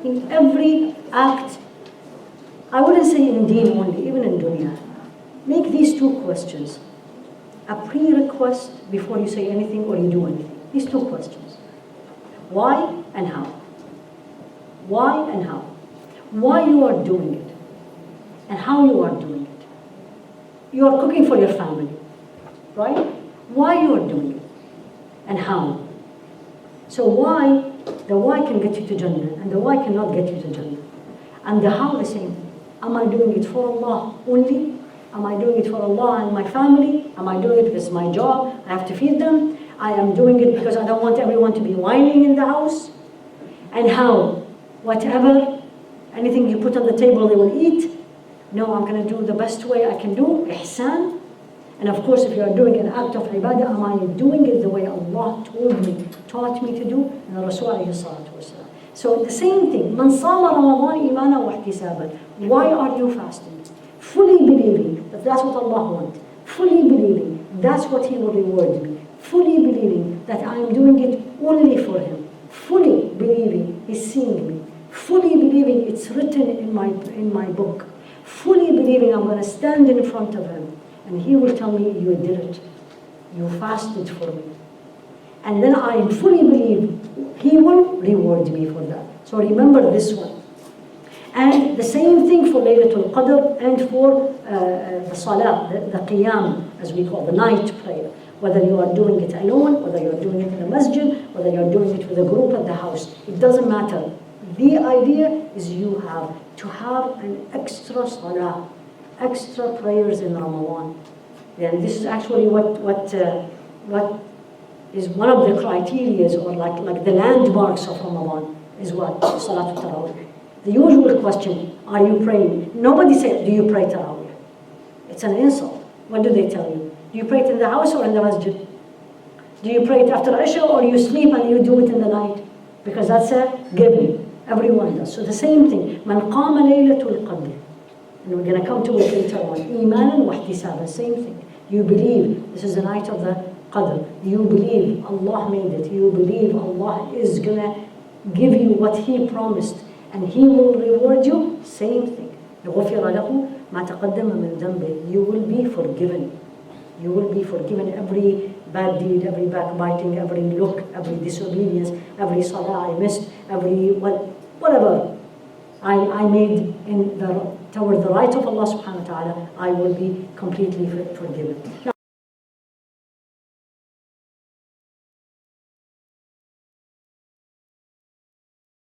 in every act. I wouldn't say in deen only, even in dunya. Make these two questions a pre-request before you say anything or you do anything. These two questions. Why and how? Why and how? Why you are doing it and how you are doing it. You are cooking for your family, right? Why you are doing it and how. So why, the why can get you to Jannah and the why cannot get you to Jannah. And the how the same. Am I doing it for Allah only? Am I doing it for Allah and my family? Am I doing it because it's my job? I have to feed them. I am doing it because I don't want everyone to be whining in the house. And how? Whatever, anything you put on the table they will eat. No, I'm going to do the best way I can do, ihsan. And of course, if you are doing an act of ibadah, am I doing it the way Allah taught me to do? And Rasul alayhi salatu wasalam. So the same thing, man sama Ramadan imana wa ihtisaban. Why are you fasting? Fully believing that that's what Allah wants. Fully believing that's what He will reward me. Fully believing that I am doing it only for Him. Fully believing He's seeing me. Fully believing it's written in my book. Fully believing I'm going to stand in front of Him and He will tell me, you did it. You fasted for me. And then I fully believe He will reward me for that. So remember this one. And the same thing for Laylatul Qadr and for the Salah, the Qiyam, as we call the night prayer. Whether you are doing it alone, whether you are doing it in the masjid, whether you are doing it with a group at the house. It doesn't matter. The idea is you have to have an extra Salah, extra prayers in Ramadan. And this is actually what is one of the criteria or like the landmarks of Ramadan is what? Salatul Tarawih. The usual question, are you praying? Nobody said, do you pray Tarawih? It's an insult. What do they tell you? Do you pray it in the house or in the masjid? Do you pray it after Isha or you sleep and you do it in the night? Because that's a given. Everyone does. So the same thing. Man qama laylatul qadr. And we're going to come to it later on. Imanan wa ihtisaban. Same thing. You believe this is the night of the Qadr. You believe Allah made it. You believe Allah is going to give you what He promised. And He will reward you. Same thing. يغفر له ما تقدم من ذنبه. You will be forgiven. You will be forgiven every bad deed, every backbiting, every look, every disobedience, every salah I missed, every whatever I made toward the right of Allah subhanahu wa ta'ala, I will be completely forgiven.